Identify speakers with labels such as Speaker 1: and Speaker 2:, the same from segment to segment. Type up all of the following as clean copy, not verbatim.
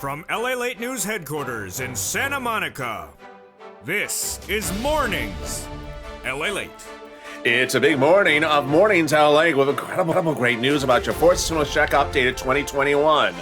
Speaker 1: From LALATE News headquarters in Santa Monica, this is Mornings LALATE.
Speaker 2: It's a big morning of Mornings LA with incredible great news about your fourth stimulus check updated 2021.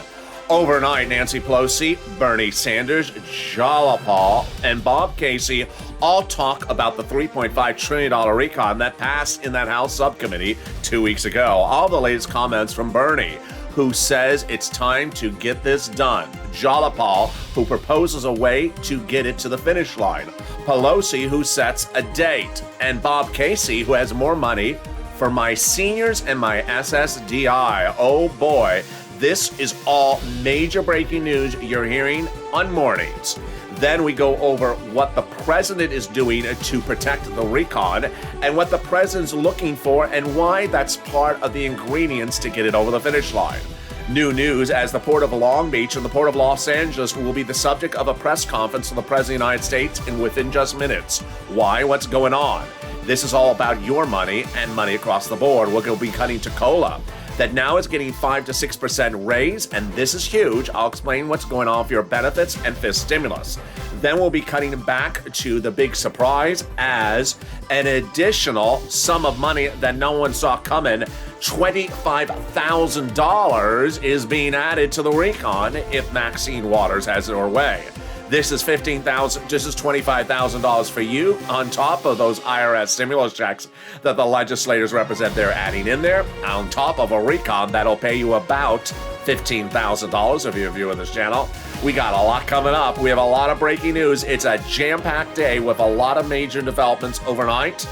Speaker 2: Overnight, Nancy Pelosi, Bernie Sanders, Jalapal, and Bob Casey all talk about the $3.5 trillion recon that passed in that House subcommittee 2 weeks ago. All the latest comments from Bernie, who says it's time to get this done. Jalapal, who proposes a way to get it to the finish line. Pelosi, who sets a date. And Bob Casey, who has more money for my seniors and my SSDI. Oh boy, this is all major breaking news you're hearing on Mornings. Then we go over what the president is doing to protect the recon and what the president's looking for and why that's part of the ingredients to get it over the finish line. New news as the Port of Long Beach and the Port of Los Angeles will be the subject of a press conference from the President of the United States in within just minutes. Why? What's going on? This is all about your money and money across the board. We're going to be cutting to COLA. That now is getting 5 to 6% raise, and this is huge. I'll explain what's going on for your benefits and fifth stimulus. Then we'll be cutting back to the big surprise as an additional sum of money that no one saw coming. $25,000 is being added to the recon if Maxine Waters has her way. This is $15,000. This is $25,000 for you on top of those IRS stimulus checks that the legislators represent they're adding in there, on top of a recon that'll pay you about $15,000 if you're viewing this channel. We got a lot coming up. We have a lot of breaking news. It's a jam-packed day with a lot of major developments overnight.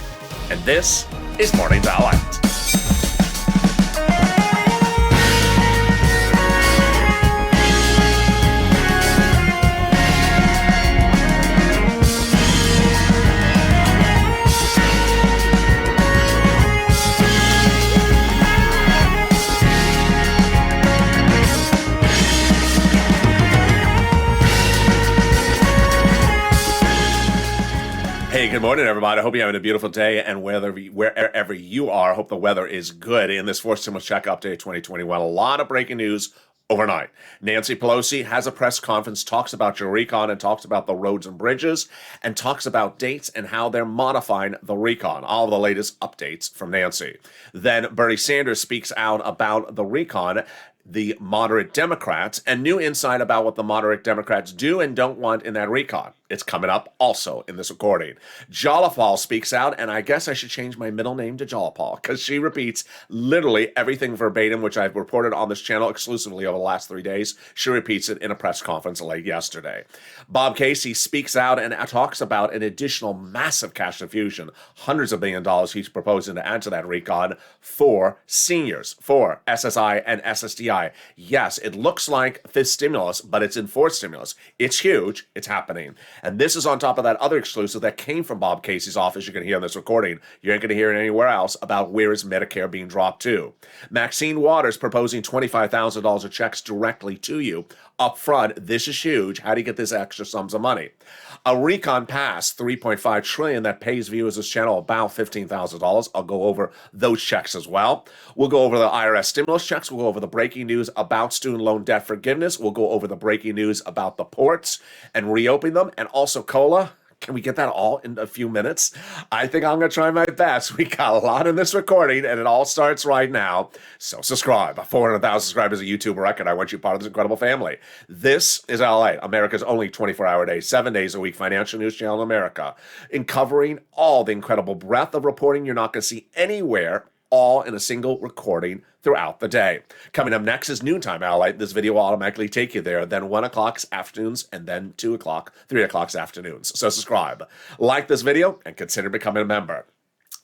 Speaker 2: And this is Mornings LALATE. Hey, good morning, everybody. I hope you're having a beautiful day, and wherever you are, I hope the weather is good in this fourth stimulus check update 2021. A lot of breaking news overnight. Nancy Pelosi has a press conference, talks about your recon, and talks about the roads and bridges, and talks about dates and how they're modifying the recon. All of the latest updates from Nancy. Then Bernie Sanders speaks out about the recon, the moderate Democrats, and new insight about what the moderate Democrats do and don't want in that recon. It's coming up also in this recording. Jalapal speaks out, and I guess I should change my middle name to Jalapal because she repeats literally everything verbatim, which I've reported on this channel exclusively over the last 3 days. She repeats it in a press conference late yesterday. Bob Casey speaks out and talks about an additional massive cash infusion, hundreds of $billions he's proposing to add to that recon for seniors, for SSI and SSDI. Yes, it looks like fifth stimulus, but it's in fourth stimulus. It's huge. It's happening. And this is on top of that other exclusive that came from Bob Casey's office. You can hear in this recording. You ain't going to hear it anywhere else about where is Medicare being dropped to. Maxine Waters proposing $25,000 of checks directly to you up front. This is huge. How do you get this extra sums of money? A recon passed $3.5 trillion that pays viewers of this channel about $15,000. I'll go over those checks as well. We'll go over the IRS stimulus checks. We'll go over the breaking news about student loan debt forgiveness. We'll go over the breaking news about the ports and reopening them, and also COLA. Can we get that all in a few minutes? I think I'm going to try my best. We got a lot in this recording, and it all starts right now. So subscribe. 400,000 subscribers, a YouTube record. I want you part of this incredible family. This is LALATE, America's only 24-hour day, 7 days a week financial news channel in America, in covering all the incredible breadth of reporting you're not going to see anywhere, all in a single recording throughout the day. Coming up next is noontime LALATE. This video will automatically take you there. Then 1 o'clock's afternoons, and then 2 o'clock, 3 o'clock's afternoons. So subscribe, like this video, and consider becoming a member.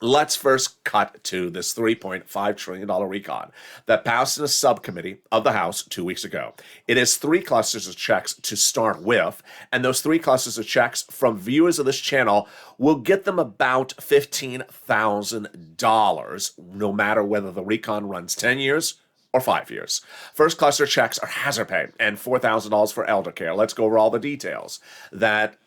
Speaker 2: Let's first cut to this $3.5 trillion recon that passed in a subcommittee of the House 2 weeks ago. It is 3 clusters of checks to start with, and those 3 clusters of checks from viewers of this channel will get them about $15,000, no matter whether the recon runs 10 years or 5 years. First cluster checks are hazard pay and $4,000 for elder care. Let's go over all the details. That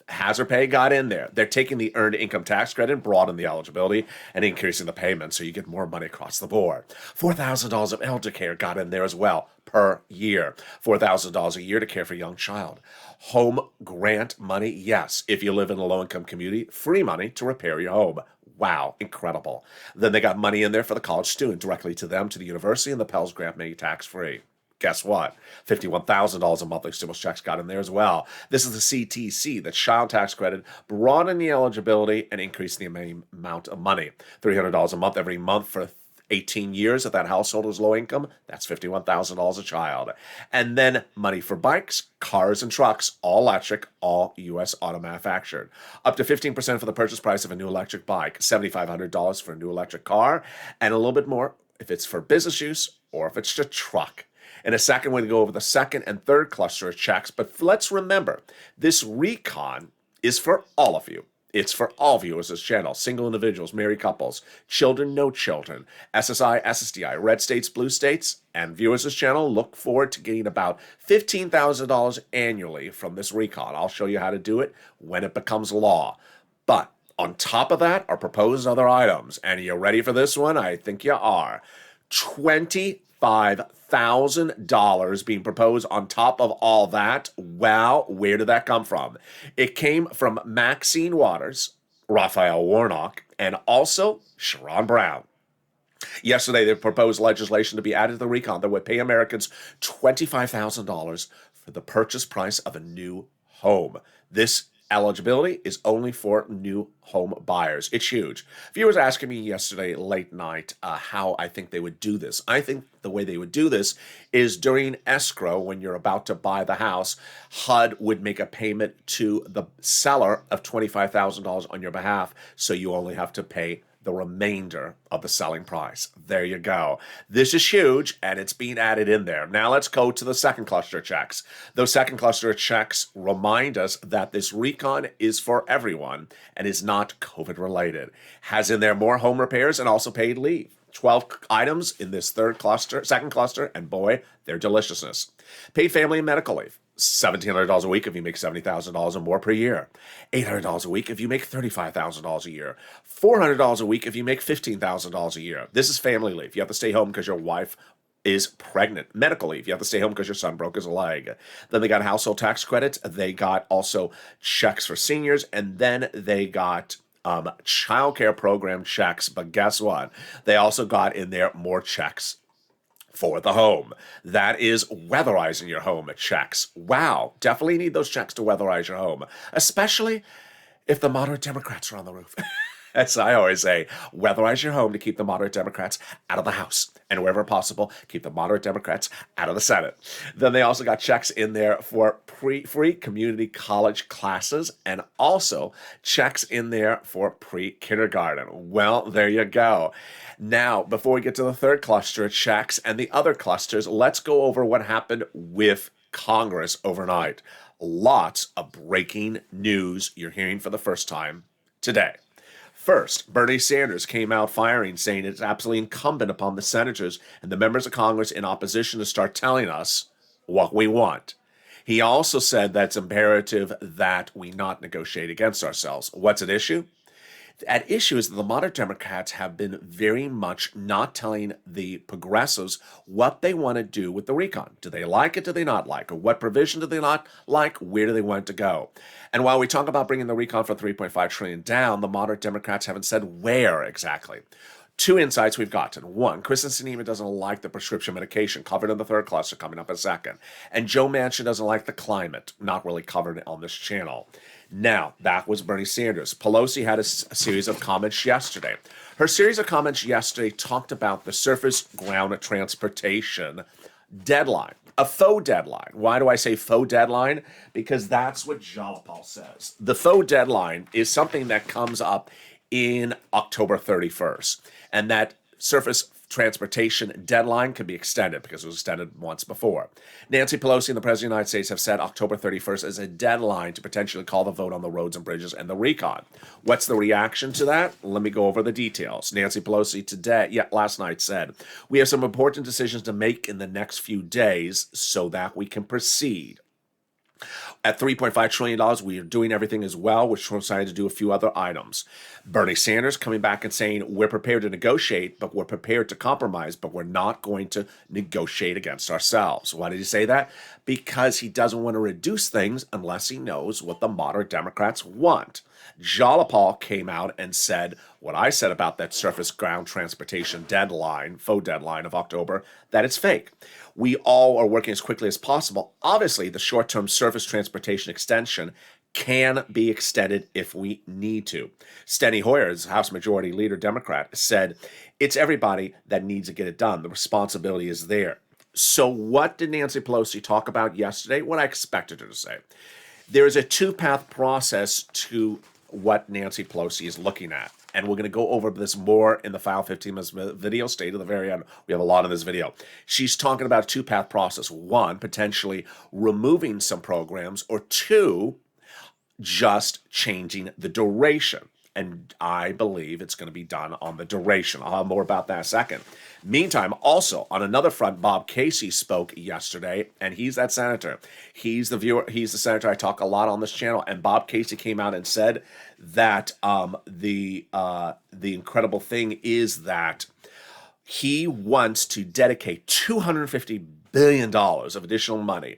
Speaker 2: hazard pay got in there. They're taking the earned income tax credit, broadening the eligibility, and increasing the payment so you get more money across the board. $4,000 of elder care got in there as well. per year. $4,000 a year to care for a young child. Home grant money, yes. If you live in a low-income community, free money to repair your home. Wow, incredible. Then they got money in there for the college student, directly to them, to the university, and the Pell's grant made tax-free. Guess what? $51,000 in monthly stimulus checks got in there as well. This is the CTC, the child tax credit, broadened the eligibility and increased the amount of money. $300 a month every month for 18 years if that household is low income. That's $51,000 a child. And then money for bikes, cars, and trucks, all electric, all U.S. auto manufactured. Up to 15% for the purchase price of a new electric bike, $7,500 for a new electric car, and a little bit more if it's for business use or if it's a truck. In a second, we're going to go over the second and third cluster of checks, but let's remember, this recon is for all of you. It's for all viewers of this channel, single individuals, married couples, children, no children, SSI, SSDI, red states, blue states, and viewers of this channel look forward to getting about $15,000 annually from this recon. I'll show you how to do it when it becomes law. But on top of that are proposed other items, and are you ready for this one? I think you are. $25,000 being proposed on top of all that. Wow, where did that come from? It came from Maxine Waters, Raphael Warnock, and also Sharon Brown. Yesterday, they proposed legislation to be added to the recon that would pay Americans $25,000 for the purchase price of a new home. This eligibility is only for new home buyers. It's huge. Viewers asking me yesterday late night how I think they would do this. I think the way they would do this is during escrow, when you're about to buy the house, HUD would make a payment to the seller of $25,000 on your behalf, so you only have to pay the remainder of the selling price. There you go. This is huge, and it's being added in there. Now let's go to the second cluster of checks. Those second cluster of checks remind us that this recon is for everyone and is not COVID related. Has in there more home repairs and also paid leave. 12 items in this second cluster, and boy, they're deliciousness. Paid family and medical leave. $1,700 a week if you make $70,000 or more per year. $800 a week if you make $35,000 a year. $400 a week if you make $15,000 a year. This is family leave. You have to stay home because your wife is pregnant. Medical leave. You have to stay home because your son broke his leg. Then they got household tax credits. They got also checks for seniors. And then they got child care program checks. But guess what? They also got in there more checks for the home. That is weatherizing your home checks. Wow, definitely need those checks to weatherize your home, especially if the moderate Democrats are on the roof. As I always say, weatherize your home to keep the moderate Democrats out of the House, and wherever possible, keep the moderate Democrats out of the Senate. Then they also got checks in there for free community college classes, and also checks in there for pre-kindergarten. Well, there you go. Now, before we get to the third cluster of checks and the other clusters, let's go over what happened with Congress overnight. Lots of breaking news you're hearing for the first time today. First, Bernie Sanders came out firing, saying it's absolutely incumbent upon the senators and the members of Congress in opposition to start telling us what we want. He also said that it's imperative that we not negotiate against ourselves. What's at issue? At issue is that the moderate Democrats have been very much not telling the progressives what they want to do with the recon. Do they like it? Do they not like it? What provision do they not like? Where do they want it to go? And while we talk about bringing the recon for $3.5 trillion down, the moderate Democrats haven't said where exactly. Two insights we've gotten. One, Kristen Sinema doesn't like the prescription medication, covered in the third cluster, coming up in a second. And Joe Manchin doesn't like the climate, not really covered on this channel. Now, that was Bernie Sanders. Pelosi had a series of comments yesterday. Her series of comments yesterday talked about the surface ground transportation deadline, a faux deadline. Why do I say faux deadline? Because that's what Jalopal says. The faux deadline is something that comes up in October 31st, and that surface transportation deadline can be extended because it was extended once before. Nancy Pelosi and the President of the United States have set October 31st as a deadline to potentially call the vote on the roads and bridges and the recon. What's the reaction to that? Let me go over the details. Nancy Pelosi last night said, "We have some important decisions to make in the next few days so that we can proceed. At $3.5 trillion, we are doing everything as well. We're trying to do a few other items. Bernie Sanders coming back and saying, we're prepared to negotiate, but we're prepared to compromise, but we're not going to negotiate against ourselves. Why did he say that? Because he doesn't want to reduce things unless he knows what the moderate Democrats want. Jalapal came out and said what I said about that surface ground transportation deadline, faux deadline of October, that it's fake. We all are working as quickly as possible. Obviously, the short-term surface transportation extension can be extended if we need to. Steny Hoyer, House Majority Leader Democrat, said it's everybody that needs to get it done. The responsibility is there. So what did Nancy Pelosi talk about yesterday? What I expected her to say. There is a two-path process to what Nancy Pelosi is looking at. And we're going to go over this more in the File 15 minutes video. Stay to the very end. We have a lot in this video. She's talking about a two-path process. One, potentially removing some programs, or two, just changing the duration. And I believe it's going to be done on the duration. I'll have more about that in a second. Meantime, also, on another front, Bob Casey spoke yesterday, and he's that senator. He's the senator I talk a lot on this channel, and Bob Casey came out and said that the incredible thing is that he wants to dedicate $250 billion of additional money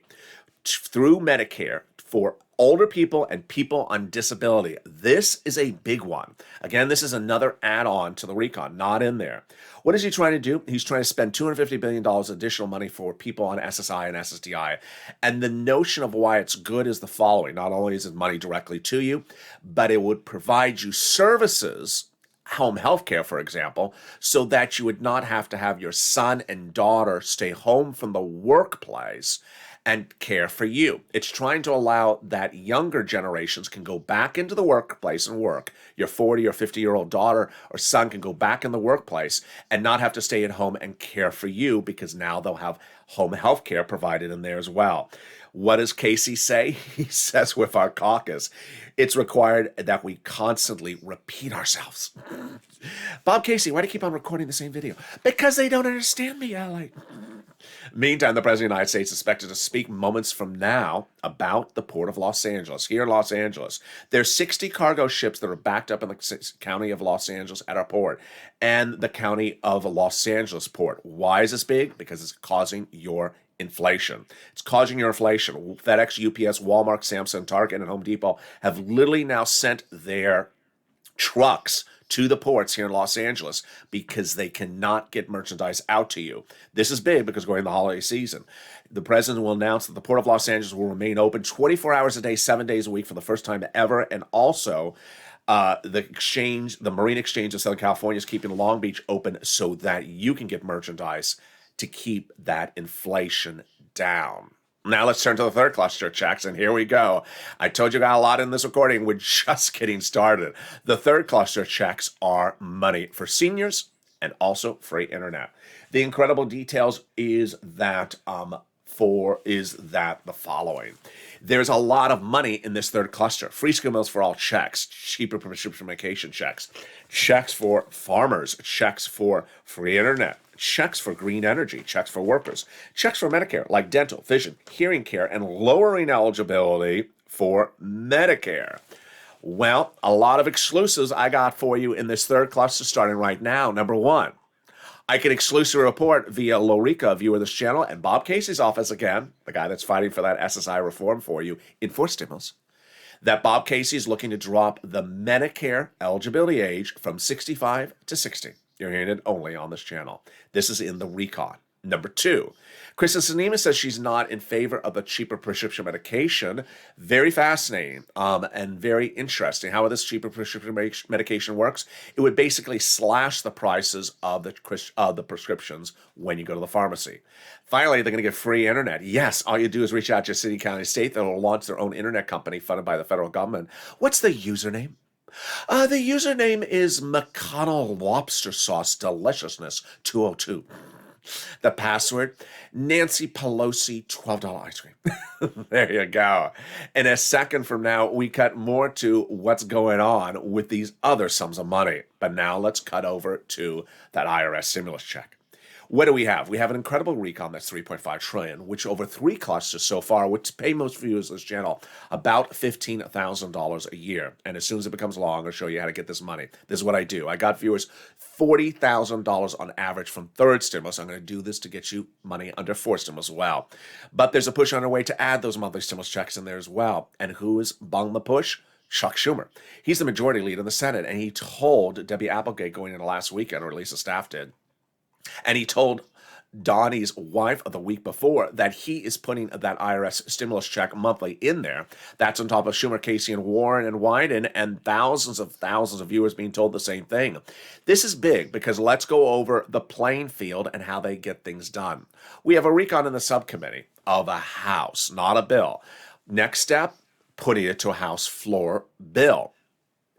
Speaker 2: through Medicare for older people and people on disability. This is a big one. Again, this is another add-on to the recon, not in there. What is he trying to do? He's trying to spend $250 billion additional money for people on SSI and SSDI. And the notion of why it's good is the following. Not only is it money directly to you, but it would provide you services, home health care, for example, so that you would not have to have your son and daughter stay home from the workplace and care for you. It's trying to allow that younger generations can go back into the workplace and work. Your 40 or 50-year-old daughter or son can go back in the workplace and not have to stay at home and care for you, because now they'll have home health care provided in there as well. What does Casey say? He says with our caucus, it's required that we constantly repeat ourselves. Bob Casey, why do you keep on recording the same video? Because they don't understand me, Ally. Meantime, the President of the United States is expected to speak moments from now about the Port of Los Angeles. Here in Los Angeles, there's 60 cargo ships that are backed up in the county of Los Angeles at our port and the county of Los Angeles port. Why is this big? Because it's causing your inflation. It's causing your inflation. FedEx, UPS, Walmart, Samsung, Target, and Home Depot have literally now sent their trucks to the ports here in Los Angeles because they cannot get merchandise out to you. This is big because going into the holiday season. The president will announce that the Port of Los Angeles will remain open 24 hours a day, 7 days a week for the first time ever. And also, the Marine Exchange of Southern California is keeping Long Beach open so that you can get merchandise to keep that inflation down. Now let's turn to the third cluster checks, and here we go. I told you I got a lot in this recording. We're just getting started. The third cluster checks are money for seniors and also free internet. The incredible details is that the following. There's a lot of money in this third cluster. Free school meals for all checks, cheaper prescription medication checks, checks for farmers, checks for free internet, checks for green energy, checks for workers, checks for Medicare, like dental, vision, hearing care, and lowering eligibility for Medicare. Well, a lot of exclusives I got for you in this third cluster starting right now. Number one, I can exclusively report via Lorica, viewer of this channel, and Bob Casey's office again, the guy that's fighting for that SSI reform for you, enforce stimulus, that Bob Casey is looking to drop the Medicare eligibility age from 65 to 60. You're hearing it only on this channel. This is in the recon. Number two, Kristen Sinema says she's not in favor of the cheaper prescription medication. Very fascinating and very interesting how this cheaper prescription medication works. It would basically slash the prices of the prescriptions when you go to the pharmacy. Finally, they're going to get free internet. Yes, all you do is reach out to your city, county, state that will launch their own internet company funded by the federal government. What's the username? The username is McConnell Lobster Sauce Deliciousness 202. The password, Nancy Pelosi $12 ice cream. There you go. In a second from now, we cut more to what's going on with these other sums of money. But now let's cut over to that IRS stimulus check. What do we have? We have an incredible recon that's 3.5 trillion, which over 3 clusters so far would pay most viewers of this channel about $15,000 a year. And as soon as it becomes law, I'm going to show you how to get this money. This is what I do. I got viewers $40,000 on average from third stimulus. I'm going to do this to get you money under fourth stimulus as well. But there's a push underway to add those monthly stimulus checks in there as well. And who is bung the push? Chuck Schumer. He's the majority leader in the Senate, and he told Debbie Applegate going into last weekend, or at least the staff did, and he told Donnie's wife of the week before that he is putting that IRS stimulus check monthly in there. That's on top of Schumer, Casey, and Warren and Wyden, and thousands of viewers being told the same thing. This is big because let's go over the playing field and how they get things done. We have a recon in the subcommittee of a House, not a bill. Next step, putting it to a House floor bill.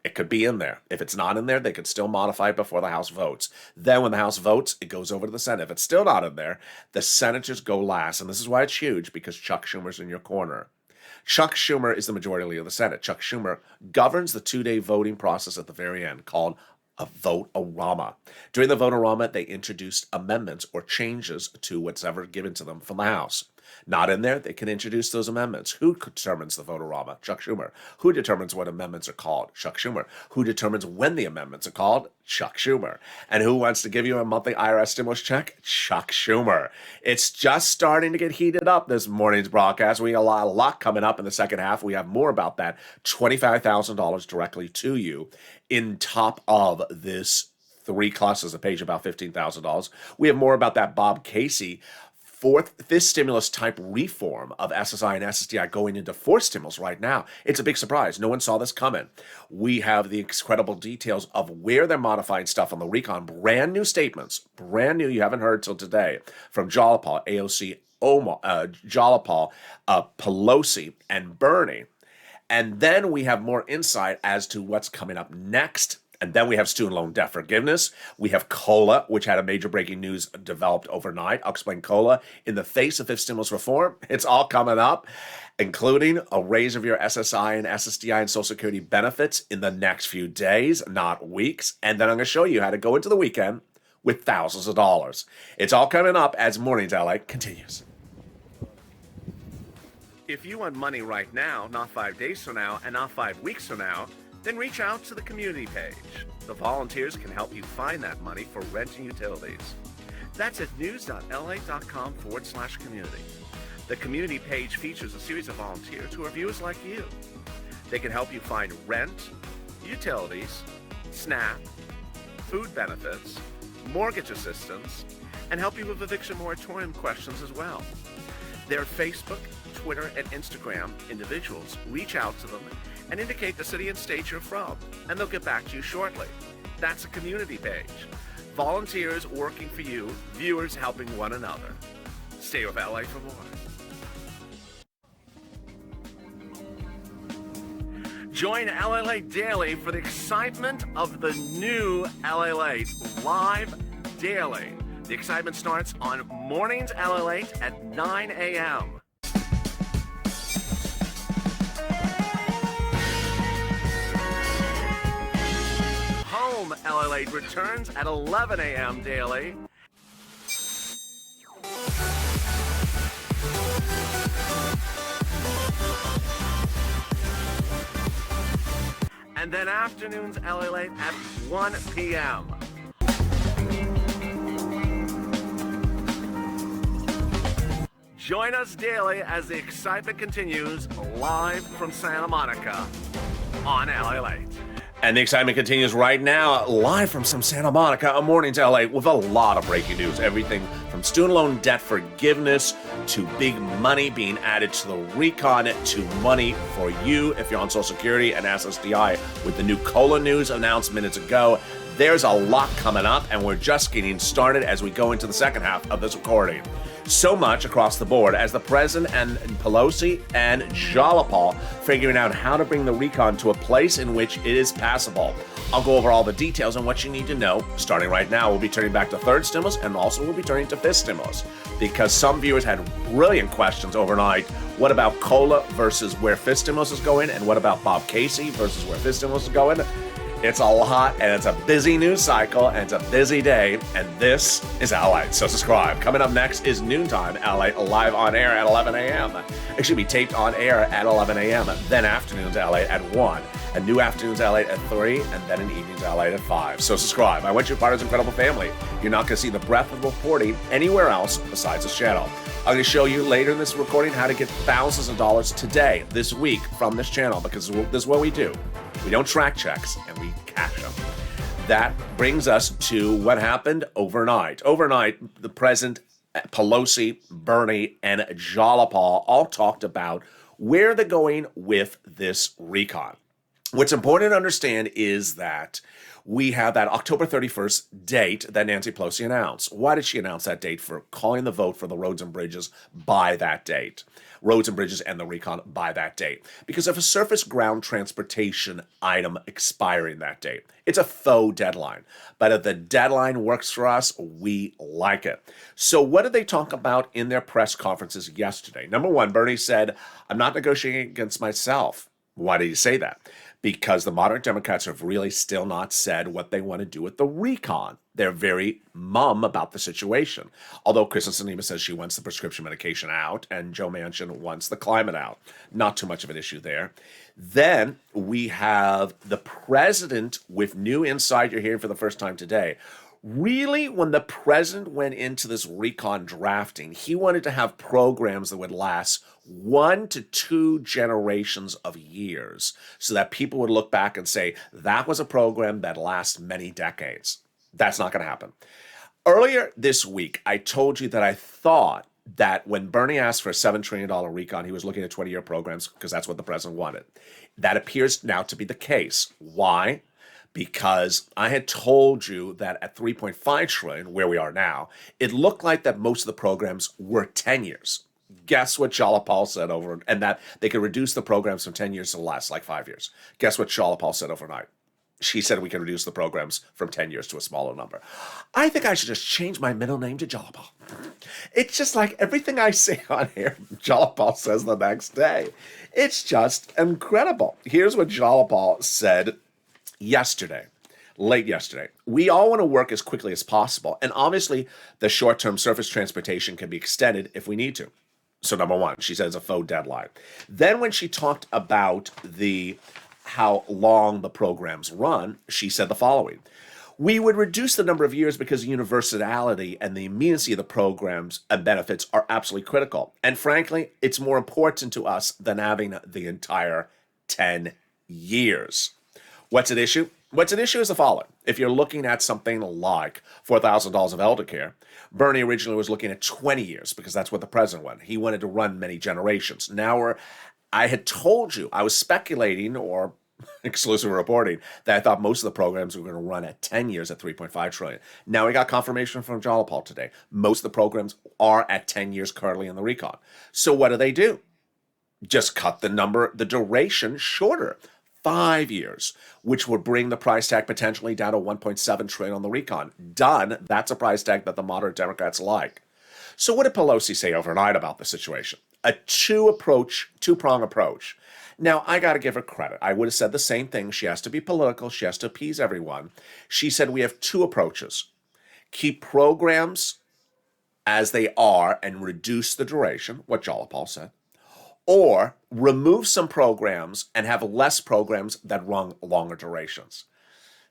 Speaker 2: It could be in there. If it's not in there, they could still modify it before the House votes. Then when the House votes, it goes over to the Senate. If it's still not in there, the senators go last. And this is why it's huge, because Chuck Schumer's in your corner. Chuck Schumer is the majority leader of the Senate. Chuck Schumer governs the 2-day voting process at the very end, called a vote-a-rama. During the vote-a-rama, they introduced amendments or changes to what's ever given to them from the House. Not in there, they can introduce those amendments. Who determines the vote-a-rama? Chuck Schumer. Who determines what amendments are called? Chuck Schumer. Who determines when the amendments are called? Chuck Schumer. And who wants to give you a monthly IRS stimulus check? Chuck Schumer. It's just starting to get heated up this morning's broadcast. We got a lot coming up in the second half. We have more about that. $25,000 directly to you in top of this 3 clusters, a page about $15,000. We have more about that Bob Casey fifth stimulus type reform of SSI and SSDI going into fourth stimulus right now. It's a big surprise. No one saw this coming. We have the incredible details of where they're modifying stuff on the recon. Brand new statements, brand new, you haven't heard till today, from Jolapal, AOC, Jolapal, Pelosi, and Bernie. And then we have more insight as to what's coming up next. And then we have student loan debt forgiveness. We have COLA, which had a major breaking news developed overnight. I'll explain COLA. In the face of fifth stimulus reform, it's all coming up, including a raise of your SSI and SSDI and Social Security benefits in the next few days, not weeks. And then I'm going to show you how to go into the weekend with thousands of dollars. It's all coming up as Mornings LA continues. If you want money right now, not 5 days from now, and not 5 weeks from now, then reach out to the community page. The volunteers can help you find that money for rent and utilities. That's at news.la.com/community. The community page features a series of volunteers who are viewers like you. They can help you find rent, utilities, SNAP, food benefits, mortgage assistance, and help you with eviction moratorium questions as well. Their Facebook, Twitter, and Instagram individuals reach out to them and indicate the city and state you're from, and they'll get back to you shortly. That's a community page. Volunteers working for you, viewers helping one another. Stay with LA for more. Join LALATE Daily for the excitement of the new LALATE live daily. The excitement starts on Mornings LALATE at 9 a.m. Home LALATE returns at 11 a.m. daily. And then afternoons LALATE at 1 p.m. Join us daily as the excitement continues live from Santa Monica on LALATE. And the excitement continues right now, live from some Santa Monica, a Mornings LA, with a lot of breaking news. Everything from student loan debt forgiveness to big money being added to the recon to money for you if you're on Social Security and SSDI. With the new COLA news announced minutes ago, there's a lot coming up, and we're just getting started as we go into the second half of this recording. So much across the board as the President and Pelosi and Jolapal figuring out how to bring the recon to a place in which it is passable. I'll go over all the details on what you need to know. Starting right now, we'll be turning back to third stimulus, and also we'll be turning to fifth stimulus, because some viewers had brilliant questions overnight. What about COLA versus where fifth stimulus is going, and what about Bob Casey versus where fifth stimulus is going? It's a lot, and it's a busy news cycle, and it's a busy day, and this is LALATE, so subscribe. Coming up next is Noontime LALATE, live on air at 11 a.m. It should be taped on air at 11 a.m., then Afternoons LALATE at 1, and new Afternoons LALATE at 3, and then an Evenings LALATE at 5. So subscribe. I want you part of this incredible family. You're not going to see the breadth of reporting anywhere else besides this channel. I'm going to show you later in this recording how to get thousands of dollars today, this week, from this channel, because this is what we do. We don't track checks, and we cash them. That brings us to what happened overnight. Overnight, the President, Pelosi, Bernie, and Jalapal all talked about where they're going with this recon. What's important to understand is that we have that October 31st date that Nancy Pelosi announced. Why did she announce that date? For calling the vote for the roads and bridges by that date. Roads and bridges and the recon by that date. Because of a surface ground transportation item expiring that date. It's a faux deadline. But if the deadline works for us, we like it. So what did they talk about in their press conferences yesterday? Number one, Bernie said, I'm not negotiating against myself. Why did he say that? Because the moderate Democrats have really still not said what they want to do with the recon. They're very mum about the situation. Although Kristen Sinema says she wants the prescription medication out and Joe Manchin wants the climate out. Not too much of an issue there. Then we have the president with new insight you're hearing for the first time today. Really, when the president went into this recon drafting, he wanted to have programs that would last 1 to 2 generations of years so that people would look back and say, that was a program that lasts many decades. That's not going to happen. Earlier this week, I told you that I thought that when Bernie asked for a $7 trillion recon, he was looking at 20-year programs because that's what the president wanted. That appears now to be the case. Why? Because I had told you that at 3.5 trillion, where we are now, it looked like that most of the programs were 10 years. Guess what Jalapal said over, and that they could reduce the programs from 10 years to less, like 5 years. Guess what Jalapal said overnight? She said we can reduce the programs from 10 years to a smaller number. I think I should just change my middle name to Jalapal. It's just like everything I say on here, Jalapal says the next day. It's just incredible. Here's what Jalapal said late yesterday. We all want to work as quickly as possible, and obviously the short-term surface transportation can be extended if we need to. So number one, she said it's a faux deadline. Then when she talked about how long the programs run, she said the following. We would reduce the number of years because universality and the immediacy of the programs and benefits are absolutely critical. And frankly, it's more important to us than having the entire 10 years. What's at issue? What's at issue is the following. If you're looking at something like $4,000 of elder care, Bernie originally was looking at 20 years because that's what the president wanted. He wanted to run many generations. I had told you, I was speculating or exclusive reporting that I thought most of the programs were going to run at 10 years at 3.5 trillion. Now we got confirmation from Jalapal today. Most of the programs are at 10 years currently in the recon. So what do? Just cut the duration shorter. 5 years, which would bring the price tag potentially down to 1.7 trillion on the recon. Done. That's a price tag that the moderate Democrats like. So what did Pelosi say overnight about the situation? A two-prong approach. Now, I got to give her credit. I would have said the same thing. She has to be political. She has to appease everyone. She said we have two approaches. Keep programs as they are and reduce the duration, what Jalapal said. Or remove some programs and have less programs that run longer durations.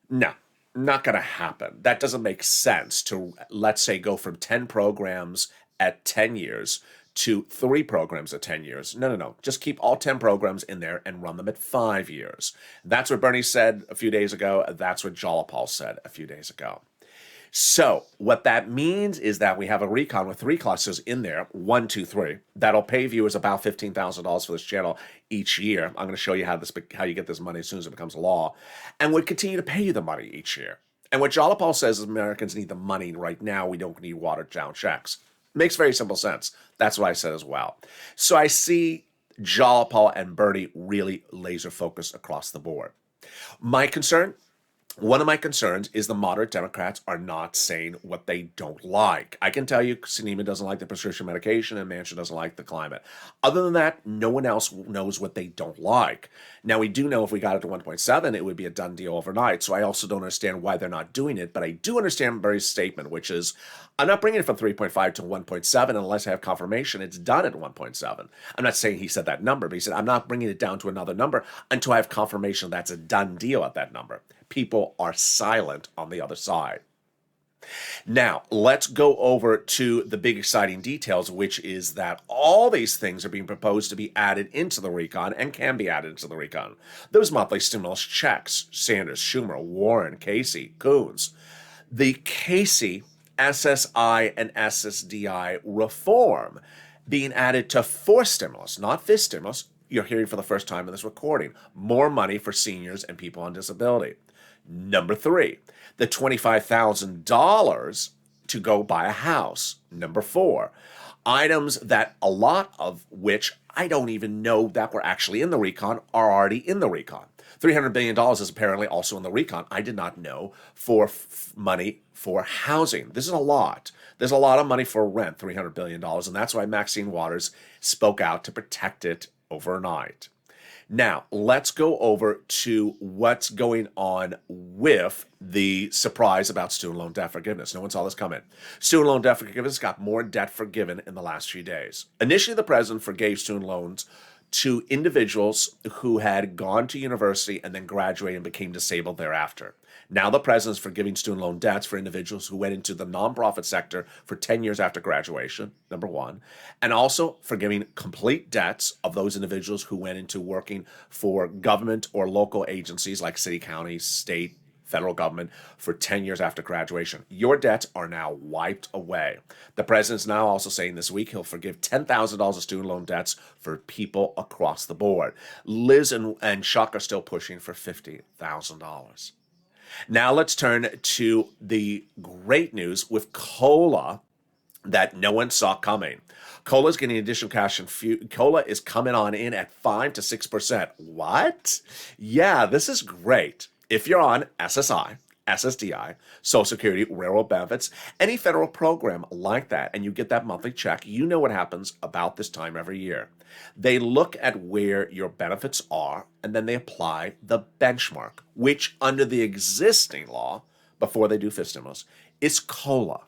Speaker 2: No, not going to happen. That doesn't make sense to, let's say, go from 10 programs at 10 years to 3 programs at 10 years. No. Just keep all 10 programs in there and run them at 5 years. That's what Bernie said a few days ago. That's what Jalapal said a few days ago. So what that means is that we have a recon with 3 clusters in there, 1, 2, 3. That'll pay viewers about $15,000 for this channel each year. I'm going to show you how you get this money as soon as it becomes law. And we'll continue to pay you the money each year. And what Jalapal says is Americans need the money right now. We don't need watered down checks. Makes very simple sense. That's what I said as well. So I see Jalapal and Bernie really laser focused across the board. My concern One of my concerns is the moderate Democrats are not saying what they don't like. I can tell you Sinema doesn't like the prescription medication and Manchin doesn't like the climate. Other than that, no one else knows what they don't like. Now, we do know if we got it to 1.7, it would be a done deal overnight. So I also don't understand why they're not doing it. But I do understand Barry's statement, which is, I'm not bringing it from 3.5 to 1.7 unless I have confirmation it's done at 1.7. I'm not saying he said that number, but he said, I'm not bringing it down to another number until I have confirmation that's a done deal at that number. People are silent on the other side. Now, let's go over to the big exciting details, which is that all these things are being proposed to be added into the recon and can be added into the recon. Those monthly stimulus checks, Sanders, Schumer, Warren, Casey, Coons. The Casey SSI and SSDI reform being added to forced stimulus, not fist stimulus. You're hearing for the first time in this recording. More money for seniors and people on disability. Number 3, the $25,000 to go buy a house. Number 4, items that a lot of which I don't even know that were actually in the recon are already in the recon. $300 billion is apparently also in the recon. I did not know for money for housing. This is a lot. There's a lot of money for rent, $300 billion, and that's why Maxine Waters spoke out to protect it overnight. Now, let's go over to what's going on with the surprise about student loan debt forgiveness. No one saw this coming. Student loan debt forgiveness got more debt forgiven in the last few days. Initially, the president forgave student loans to individuals who had gone to university and then graduated and became disabled thereafter. Now the president's forgiving student loan debts for individuals who went into the nonprofit sector for 10 years after graduation, number 1, and also forgiving complete debts of those individuals who went into working for government or local agencies like city, county, state, federal government for 10 years after graduation. Your debts are now wiped away. The president's now also saying this week he'll forgive $10,000 of student loan debts for people across the board. Liz and Chuck are still pushing for $50,000. Now let's turn to the great news with COLA that no one saw coming. COLA is getting additional cash and COLA is coming on in at 5 to 6%. What? Yeah, this is great. If you're on SSI, SSDI, Social Security, railroad benefits, any federal program like that, and you get that monthly check, you know what happens about this time every year. They look at where your benefits are, and then they apply the benchmark, which under the existing law, before they do fist stimulus, is COLA.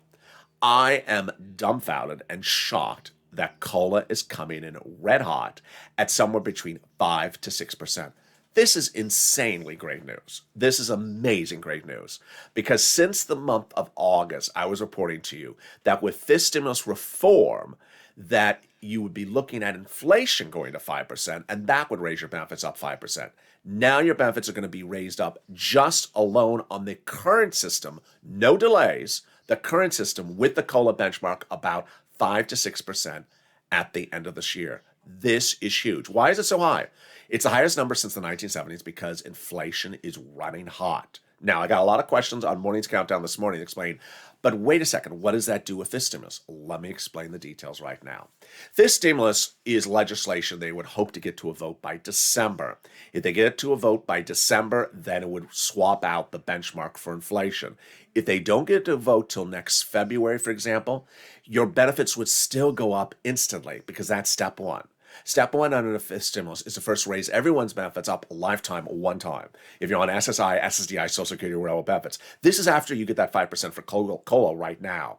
Speaker 2: I am dumbfounded and shocked that COLA is coming in red hot at somewhere between 5 to 6%. This is insanely great news. This is amazing great news. Because since the month of August, I was reporting to you that with this stimulus reform, that you would be looking at inflation going to 5%, and that would raise your benefits up 5%. Now your benefits are going to be raised up just alone on the current system, no delays, the current system with the COLA benchmark about 5 to 6% at the end of this year. This is huge. Why is it so high? It's the highest number since the 1970s because inflation is running hot. Now, I got a lot of questions on Morning's Countdown this morning to explain, but wait a second, what does that do with this stimulus? Let me explain the details right now. This stimulus is legislation they would hope to get to a vote by December. If they get it to a vote by December, then it would swap out the benchmark for inflation. If they don't get it to a vote till next February, for example, your benefits would still go up instantly because that's step 1. Step 1 under the fifth stimulus is to first raise everyone's benefits up a lifetime one time. If you're on SSI, SSDI, Social Security, railroad benefits. This is after you get that 5% for COLA right now.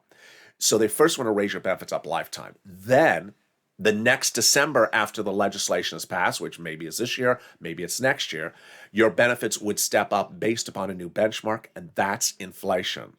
Speaker 2: So they first want to raise your benefits up lifetime. Then the next December after the legislation is passed, which maybe is this year, maybe it's next year, your benefits would step up based upon a new benchmark, and that's inflation.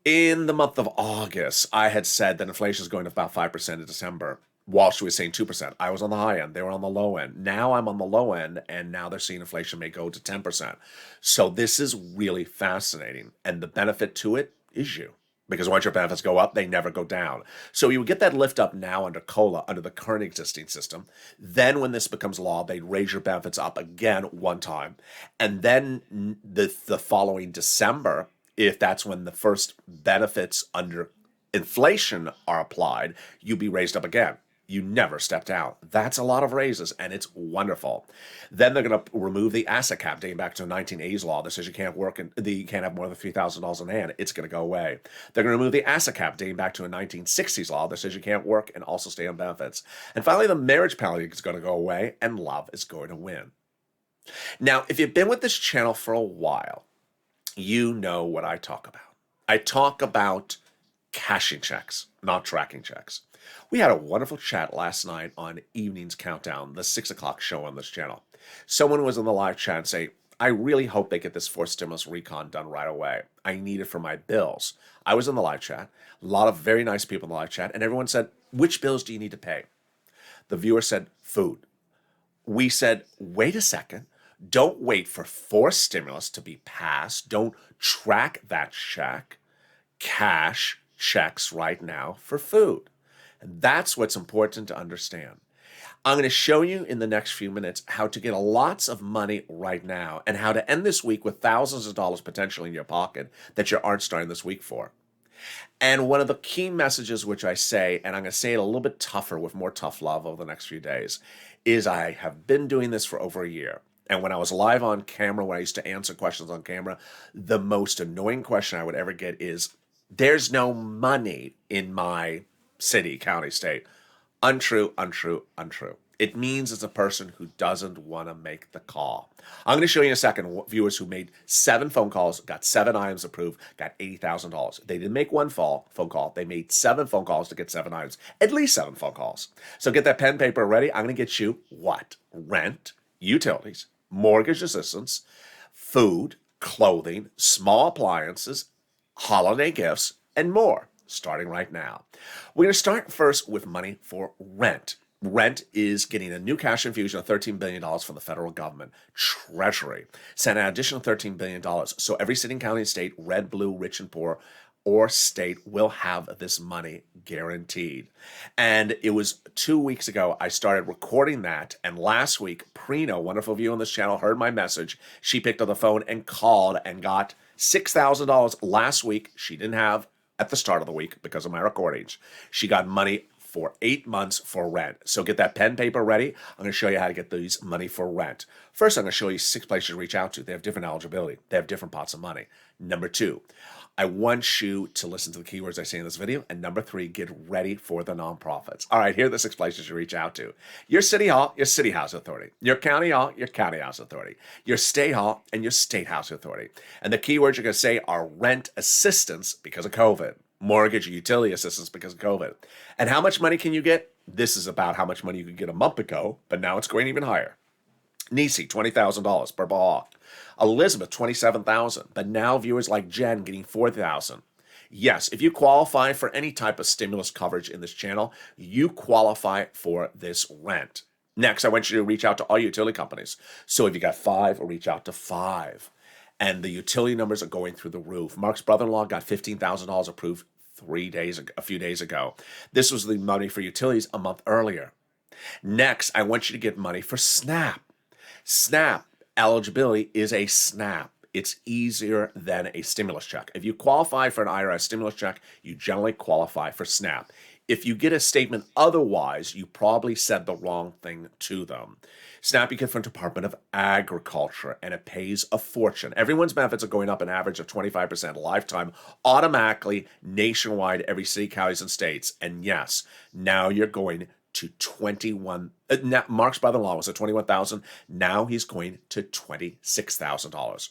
Speaker 2: In the month of August, I had said that inflation is going to about 5% in December. Wall Street was saying 2%. I was on the high end. They were on the low end. Now I'm on the low end, and now they're seeing inflation may go to 10%. So this is really fascinating. And the benefit to it is you. Because once your benefits go up, they never go down. So you would get that lift up now under COLA, under the current existing system. Then when this becomes law, they'd raise your benefits up again one time. And then the following December, if that's when the first benefits under inflation are applied, you'd be raised up again. You never stepped out. That's a lot of raises, and it's wonderful. Then they're going to remove the asset cap dating back to the 1980s law that says you can't work and you can't have more than $3,000 in hand. It's going to go away. They're going to remove the asset cap dating back to a 1960s law that says you can't work and also stay on benefits. And finally, the marriage penalty is going to go away, and love is going to win. Now, if you've been with this channel for a while, you know what I talk about. I talk about cashing checks, not tracking checks. We had a wonderful chat last night on Evening's Countdown, the 6 o'clock show on this channel. Someone was in the live chat and say, I really hope they get this forced stimulus recon done right away. I need it for my bills. I was in the live chat, a lot of very nice people in the live chat, and everyone said, which bills do you need to pay? The viewer said, food. We said, wait a second. Don't wait for forced stimulus to be passed. Don't track that check. Cash checks right now for food. And that's what's important to understand. I'm going to show you in the next few minutes how to get lots of money right now and how to end this week with thousands of dollars potentially in your pocket that you aren't starting this week for. And one of the key messages which I say, and I'm going to say it a little bit tougher with more tough love over the next few days, is I have been doing this for over a year. And when I was live on camera, when I used to answer questions on camera, the most annoying question I would ever get is, there's no money in my city, county, state. Untrue, untrue, untrue. It means it's a person who doesn't want to make the call. I'm going to show you in a second viewers who made 7 phone calls, got 7 items approved, got $80,000. They didn't make one phone call. They made 7 phone calls to get 7 items, at least 7 phone calls. So get that pen and paper ready. I'm going to get you what? Rent, utilities, mortgage assistance, food, clothing, small appliances, holiday gifts, and more, starting right now. We're going to start first with money for rent. Rent is getting a new cash infusion of $13 billion from the federal government. Treasury sent an additional $13 billion. So every city, county, and state, red, blue, rich, and poor, or state will have this money guaranteed. And it was 2 weeks ago I started recording that, and last week Prino, wonderful viewer on this channel, heard my message. She picked up the phone and called and got $6,000 last week. She didn't have at the start of the week because of my recordings. She got money for 8 months for rent. So get that pen paper ready. I'm going to show you how to get these money for rent. First, I'm going to show you 6 places to reach out to. They have different eligibility. They have different pots of money. Number 2, I want you to listen to the keywords I say in this video. And number 3, get ready for the nonprofits. All right, here are the 6 places you reach out to. Your city hall, your city housing authority. Your county hall, your county housing authority. Your state hall, and your state housing authority. And the keywords you're going to say are rent assistance because of COVID, mortgage and utility assistance because of COVID. And how much money can you get? This is about how much money you could get a month ago, but now it's going even higher. Nisi, $20,000 per ball. Elizabeth, $27,000, but now viewers like Jen getting $4,000. Yes, if you qualify for any type of stimulus coverage in this channel, you qualify for this rent. Next, I want you to reach out to all utility companies. So if you got 5, reach out to 5. And the utility numbers are going through the roof. Mark's brother-in-law got $15,000 approved a few days ago. This was the money for utilities a month earlier. Next, I want you to get money for SNAP. SNAP eligibility is a SNAP. It's easier than a stimulus check. If you qualify for an IRS stimulus check, you generally qualify for SNAP. If you get a statement otherwise, you probably said the wrong thing to them. SNAP you get from Department of Agriculture, and it pays a fortune. Everyone's benefits are going up an average of 25% lifetime, automatically, nationwide, every city, counties, and states. And yes, now you're going to 21. Mark's brother-in-law was at $21,000. Now he's going to $26,000.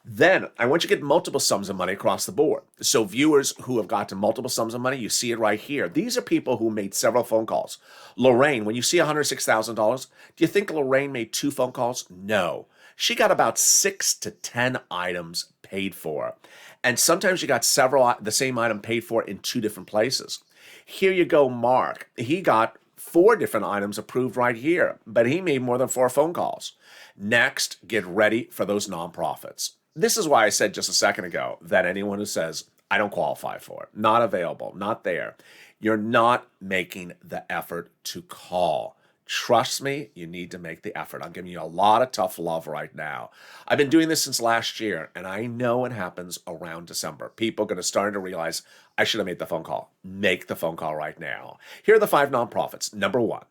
Speaker 2: Then I want you to get multiple sums of money across the board. So viewers who have gotten multiple sums of money, you see it right here. These are people who made several phone calls. Lorraine, when you see $106,000, do you think Lorraine made 2 phone calls? No. She got about 6 to 10 items paid for. And sometimes you got the same item paid for in 2 different places. Here you go, Mark. He got 4 different items approved right here, but he made more than 4 phone calls. Next, get ready for those nonprofits. This is why I said just a second ago that anyone who says, I don't qualify for it, not available, not there, you're not making the effort to call. Trust me, you need to make the effort. I'm giving you a lot of tough love right now. I've been doing this since last year, and I know it happens around December. People are going to start to realize I should have made the phone call. Make the phone call right now. Here are the 5 nonprofits. Number 1,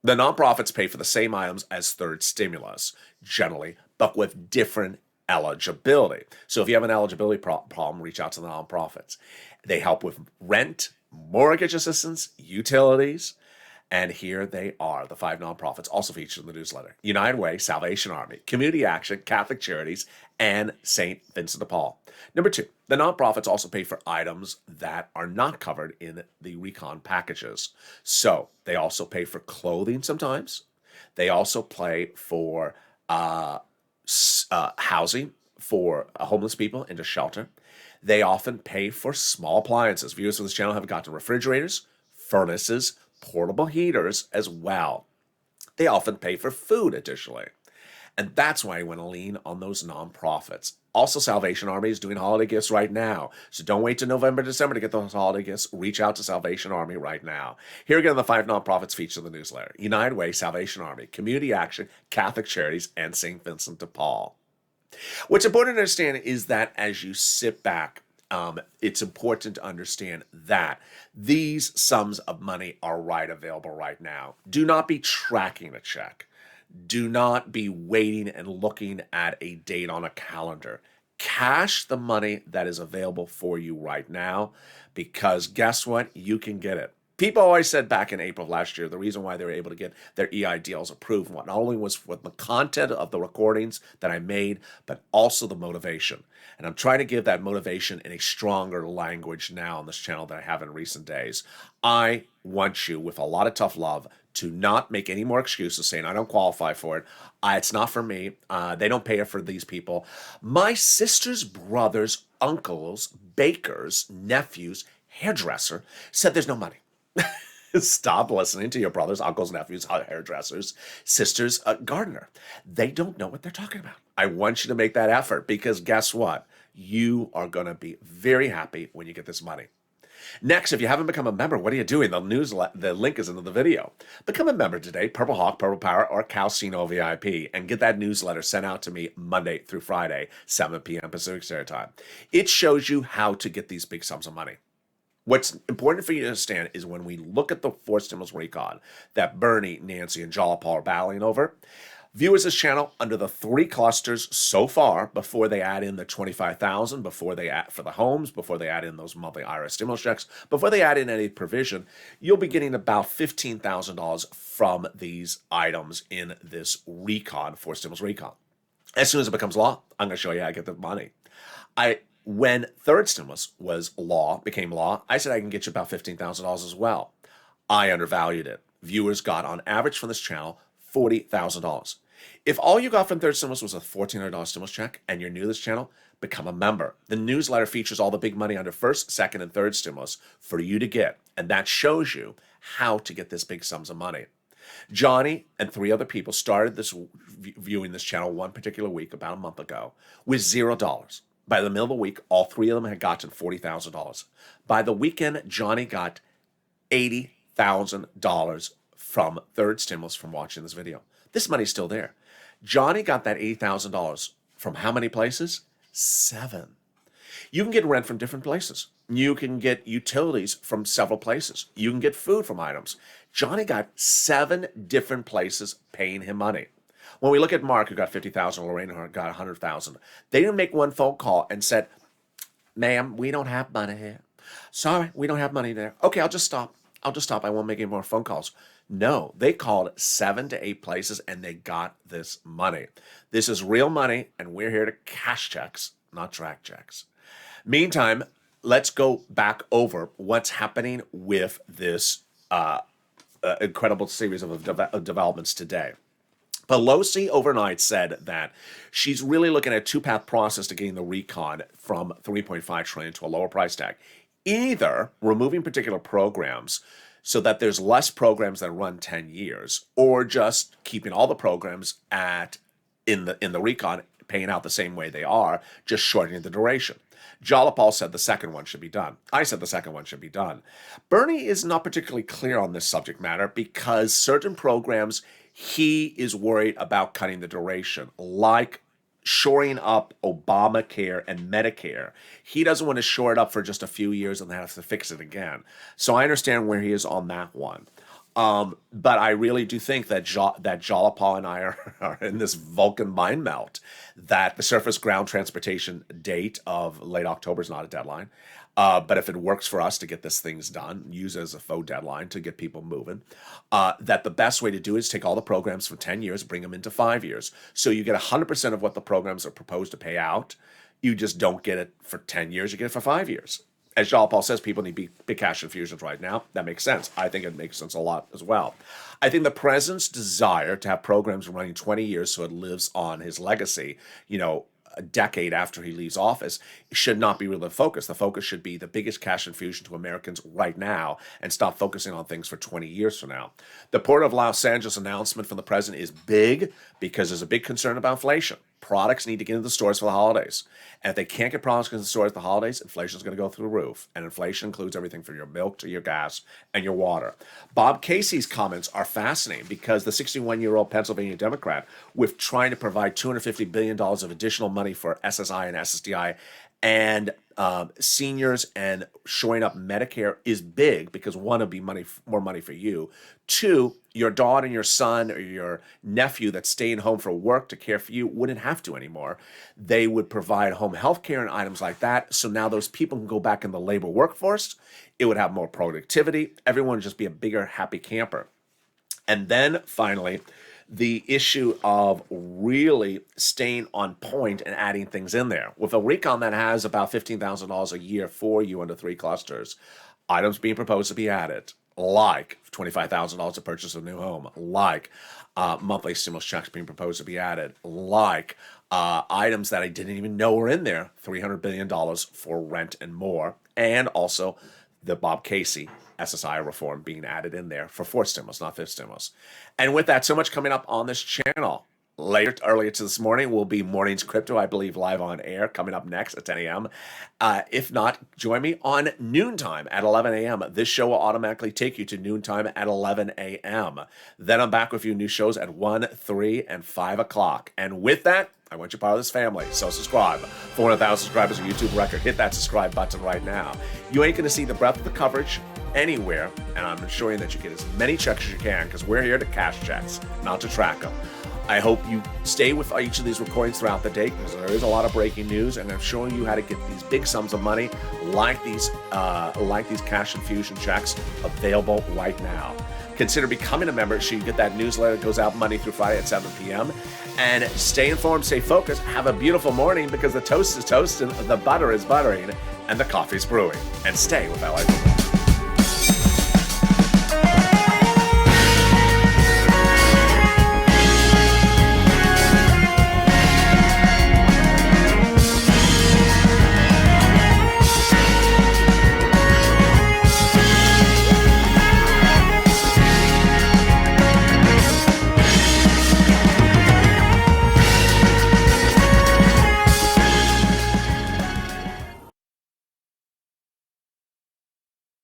Speaker 2: the nonprofits pay for the same items as third stimulus, generally, but with different eligibility. So if you have an eligibility problem, reach out to the nonprofits. They help with rent, mortgage assistance, utilities. And here they are, the 5 nonprofits also featured in the newsletter: United Way, Salvation Army, Community Action, Catholic Charities, and St. Vincent de Paul. Number 2, the nonprofits also pay for items that are not covered in the recon packages. So they also pay for clothing sometimes. They also pay for housing for homeless people into shelter. They often pay for small appliances. Viewers of this channel have gotten refrigerators, furnaces, portable heaters as well. They often pay for food additionally. And that's why I want to lean on those nonprofits. Also, Salvation Army is doing holiday gifts right now. So don't wait till November, December to get those holiday gifts. Reach out to Salvation Army right now. Here again are the 5 nonprofits featured in the newsletter: United Way, Salvation Army, Community Action, Catholic Charities, and St. Vincent de Paul. What's important to understand is that as you sit back, it's important to understand that these sums of money are available right now. Do not be tracking a check. Do not be waiting and looking at a date on a calendar. Cash the money that is available for you right now, because guess what? You can get it. People always said back in April of last year, the reason why they were able to get their EI deals approved not only was with the content of the recordings that I made, but also the motivation. And I'm trying to give that motivation in a stronger language now on this channel than I have in recent days. I want you, with a lot of tough love, to not make any more excuses saying, I don't qualify for it. It's not for me. They don't pay it for these people. My sister's brothers, uncles, bakers, nephews, hairdresser said there's no money. Stop listening to your brothers, uncles, nephews, hairdressers, sisters, gardener. They don't know what they're talking about. I want you to make that effort, because guess what? You are going to be very happy when you get this money. Next, if you haven't become a member, what are you doing? The link is in the video. Become a member today, Purple Hawk, Purple Power, or Calcino VIP, and get that newsletter sent out to me Monday through Friday, 7 p.m. Pacific Standard Time. It shows you how to get these big sums of money. What's important for you to understand is when we look at the 4 stimulus recon that Bernie, Nancy, and Jalapal are battling over, viewers of this channel under the 3 clusters so far, before they add in the $25,000, before they add for the homes, before they add in those monthly IRS stimulus checks, before they add in any provision, you'll be getting about $15,000 from these items in this recon, 4 stimulus recon. As soon as it becomes law, I'm going to show you how to get the money. When third stimulus became law, I said I can get you about $15,000 as well. I undervalued it. Viewers got, on average from this channel, $40,000. If all you got from third stimulus was a $1,400 stimulus check and you're new to this channel, become a member. The newsletter features all the big money under first, second, and third stimulus for you to get, and that shows you how to get this big sums of money. Johnny and 3 other people started viewing this channel one particular week about a month ago with $0. By the middle of the week, all 3 of them had gotten $40,000. By the weekend, Johnny got $80,000 from third stimulus from watching this video. This money's still there. Johnny got that $80,000 from how many places? 7. You can get rent from different places. You can get utilities from several places. You can get food from items. Johnny got 7 different places paying him money. When we look at Mark, who got $50,000, Lorraine got $100,000, they didn't make one phone call and said, ma'am, we don't have money here. Sorry, we don't have money there. Okay, I'll just stop. I won't make any more phone calls. No, they called 7 to 8 places and they got this money. This is real money, and we're here to cash checks, not track checks. Meantime, let's go back over what's happening with this incredible series of developments today. Pelosi overnight said that she's really looking at a 2-path process to getting the recon from $3.5 trillion to a lower price tag. Either removing particular programs so that there's less programs that run 10 years, or just keeping all the programs in the recon, paying out the same way they are, just shortening the duration. Jalopal said the second one should be done. I said the second one should be done. Bernie is not particularly clear on this subject matter because certain programs he is worried about cutting the duration, like shoring up Obamacare and Medicare. He doesn't want to shore it up for just a few years and then have to fix it again. So I understand where he is on that one. But I really do think that Jalopal and I are in this Vulcan mind melt, that the surface ground transportation date of late October is not a deadline. But if it works for us to get this things done, use it as a faux deadline to get people moving, that the best way to do it is take all the programs for 10 years, bring them into 5 years. So you get 100% of what the programs are proposed to pay out. You just don't get it for 10 years, you get it for 5 years. As Jalopal says, people need big cash infusions right now. That makes sense. I think it makes sense a lot as well. I think the president's desire to have programs running 20 years so it lives on his legacy, a decade after he leaves office, should not be really the focus. The focus should be the biggest cash infusion to Americans right now and stop focusing on things for 20 years from now. The Port of Los Angeles announcement from the president is big because there's a big concern about inflation. Products need to get into the stores for the holidays. And if they can't get products into the stores for the holidays, inflation is going to go through the roof. And inflation includes everything from your milk to your gas and your water. Bob Casey's comments are fascinating because the 61-year-old Pennsylvania Democrat, with trying to provide $250 billion of additional money for SSI and SSDI and seniors and shoring up Medicare, is big because one, it'll be more money for you. Two, your daughter and your son or your nephew that's staying home for work to care for you wouldn't have to anymore. They would provide home health care and items like that. So now those people can go back in the labor workforce. It would have more productivity. Everyone would just be a bigger, happy camper. And then finally, the issue of really staying on point and adding things in there. With a recon that has about $15,000 a year for you under 3 clusters, items being proposed to be added, like $25,000 to purchase a new home, like monthly stimulus checks being proposed to be added, like items that I didn't even know were in there, $300 billion for rent and more, and also the Bob Casey SSI reform being added in there for 4th stimulus, not 5th stimulus. And with that, so much coming up on this channel. Earlier to this morning will be Mornings Crypto, I believe, live on air, coming up next at 10 a.m. If not, join me on noontime at 11 a.m. This show will automatically take you to noontime at 11 a.m. Then I'm back with you new shows at 1, 3, and 5 o'clock. And with that, I want you part of this family, so subscribe. 400,000 subscribers, a YouTube record. Hit that subscribe button right now. You ain't going to see the breadth of the coverage anywhere, and I'm ensuring that you get as many checks as you can because we're here to cash checks, not to track them. I hope you stay with each of these recordings throughout the day because there is a lot of breaking news, and I'm showing you how to get these big sums of money like these cash infusion checks available right now. Consider becoming a member so you get that newsletter that goes out Monday through Friday at 7 p.m. And stay informed, stay focused, have a beautiful morning because the toast is toasting, the butter is buttering, and the coffee's brewing. And stay with LALATE.